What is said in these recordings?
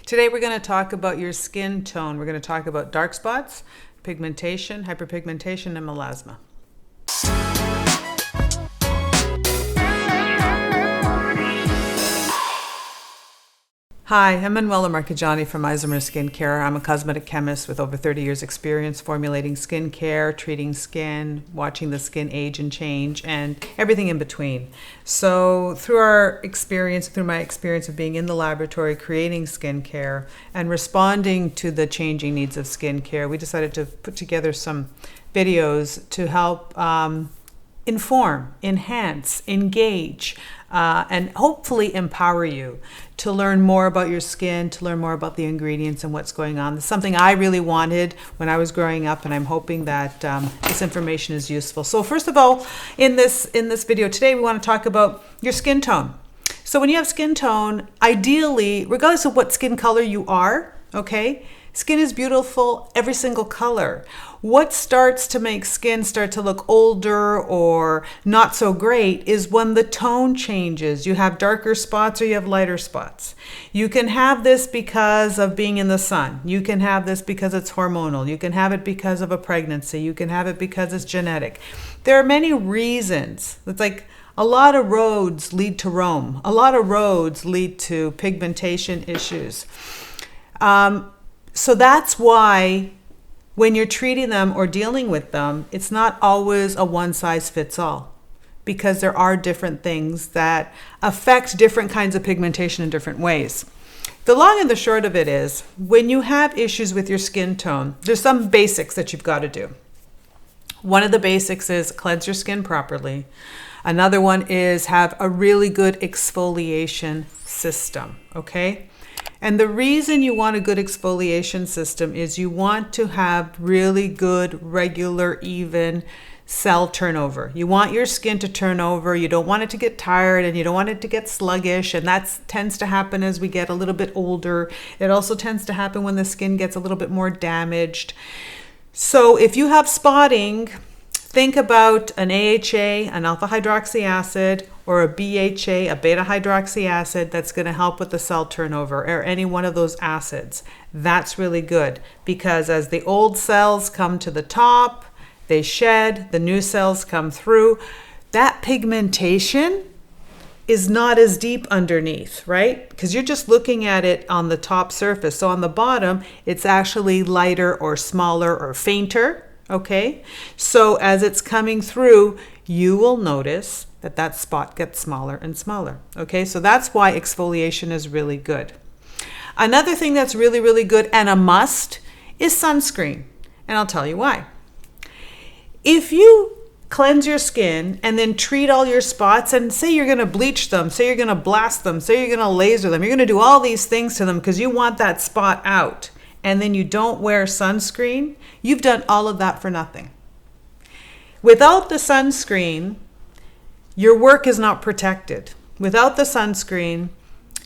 Today we're going to talk about your skin tone. We're going to talk about dark spots, pigmentation, hyperpigmentation, and melasma. Hi, I'm Manuela Marcheggianni from Isomers Skincare. I'm a cosmetic chemist with over 30 years experience formulating skincare, treating skin, watching the skin age and change, and everything in between. So through my experience of being in the laboratory, creating skincare, and responding to the changing needs of skincare, we decided to put together some videos to help inform, enhance, engage, and hopefully empower you to learn more about your skin, to learn more about the ingredients and what's going on. It's something I really wanted when I was growing up, and I'm hoping that this information is useful. So first of all, in this video today, we want to talk about your skin tone. So when you have skin tone, ideally, regardless of what skin color you are, okay, skin is beautiful, every single color. What starts to make skin start to look older or not so great is when the tone changes. You have darker spots or you have lighter spots. You can have this because of being in the sun. You can have this because it's hormonal. You can have it because of a pregnancy. You can have it because it's genetic. There are many reasons. It's like a lot of roads lead to Rome. A lot of roads lead to pigmentation issues. So that's why when you're treating them or dealing with them, it's not always a one-size-fits-all, because there are different things that affect different kinds of pigmentation in different ways. The long and the short of it is, when you have issues with your skin tone, there's some basics that you've got to do. One of the basics is cleanse your skin properly. Another one is have a really good exfoliation system, okay? And the reason you want a good exfoliation system is you want to have really good, regular, even cell turnover. You want your skin to turn over. You don't want it to get tired, and you don't want it to get sluggish. And that tends to happen as we get a little bit older. It also tends to happen when the skin gets a little bit more damaged. So if you have spotting, think about an AHA, an alpha hydroxy acid, or a BHA, a beta hydroxy acid, that's going to help with the cell turnover, or any one of those acids. That's really good, because as the old cells come to the top, they shed, the new cells come through. That pigmentation is not as deep underneath, right? Because you're just looking at it on the top surface. So on the bottom, it's actually lighter or smaller or fainter. Okay, so as it's coming through, you will notice that that spot gets smaller and smaller. Okay, so that's why exfoliation is really good. Another thing that's really, really good and a must is sunscreen. And I'll tell you why. If you cleanse your skin and then treat all your spots, and say you're going to bleach them, say you're going to blast them, say you're going to laser them, you're going to do all these things to them because you want that spot out, and then you don't wear sunscreen, you've done all of that for nothing. Without the sunscreen, your work is not protected. Without the sunscreen,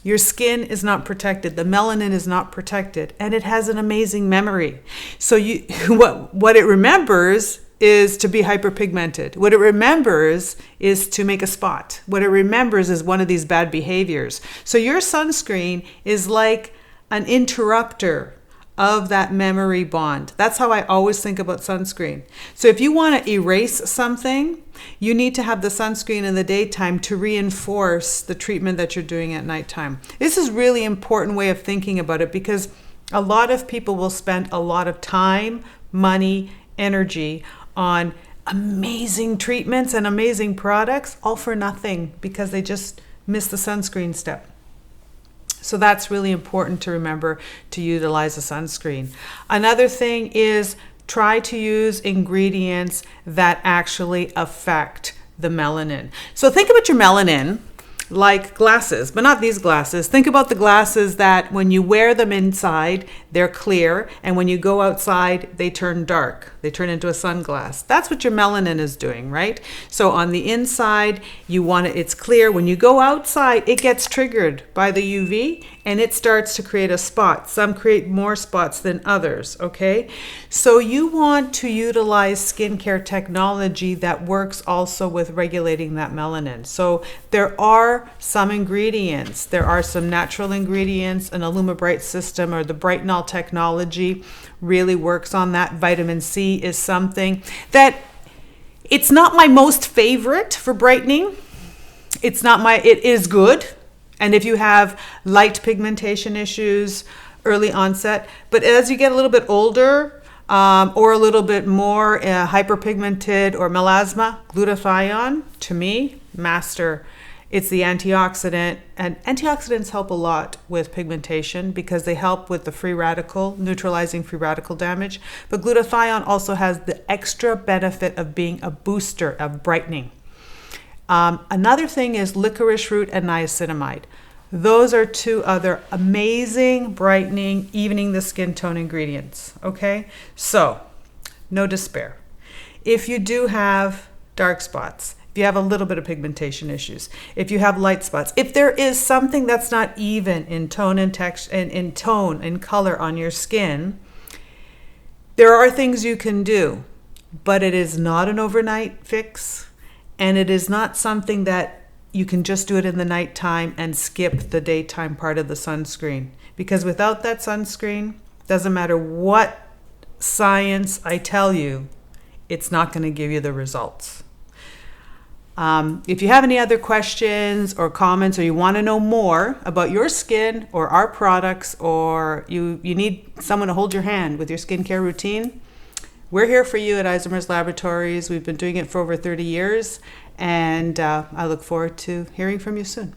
your skin is not protected. The melanin is not protected, and it has an amazing memory. So what it remembers is to be hyperpigmented. What it remembers is to make a spot. What it remembers is one of these bad behaviors. So your sunscreen is like an interrupter of that memory bond. That's how I always think about sunscreen. So if you want to erase something, you need to have the sunscreen in the daytime to reinforce the treatment that you're doing at nighttime. This is really important way of thinking about it, because a lot of people will spend a lot of time, money, energy on amazing treatments and amazing products, all for nothing, because they just miss the sunscreen step. So that's really important to remember, to utilize a sunscreen. Another thing is try to use ingredients that actually affect the melanin. So think about your melanin like glasses, but not these glasses. Think about the glasses that when you wear them inside, they're clear, and when you go outside, they turn dark. They turn into a sunglass. That's what your melanin is doing, right? So on the inside, you want it's clear. When you go outside, it gets triggered by the UV, and it starts to create a spot. Some create more spots than others, okay? So you want to utilize skincare technology that works also with regulating that melanin. So there are some ingredients, there are some natural ingredients. An Illumi-Bright system or the Brightening technology really works on that. Vitamin C is something that it's not my most favorite for brightening. It is good. And if you have light pigmentation issues, early onset, but as you get a little bit older or a little bit more hyperpigmented or melasma, glutathione, to me, master. It's the antioxidant, and antioxidants help a lot with pigmentation because they help with the free radical, neutralizing free radical damage. But glutathione also has the extra benefit of being a booster of brightening. Another thing is licorice root and niacinamide. Those are two other amazing brightening, evening the skin tone ingredients, okay? So, no despair. If you do have dark spots, if you have a little bit of pigmentation issues, if you have light spots, if there is something that's not even in tone and texture and in tone and color on your skin, there are things you can do, but it is not an overnight fix. And it is not something that you can just do it in the nighttime and skip the daytime part of the sunscreen. Because without that sunscreen, doesn't matter what science I tell you, it's not going to give you the results. If you have any other questions or comments, or you want to know more about your skin or our products, or you need someone to hold your hand with your skincare routine, we're here for you at Isomers Laboratories. We've been doing it for over 30 years, and I look forward to hearing from you soon.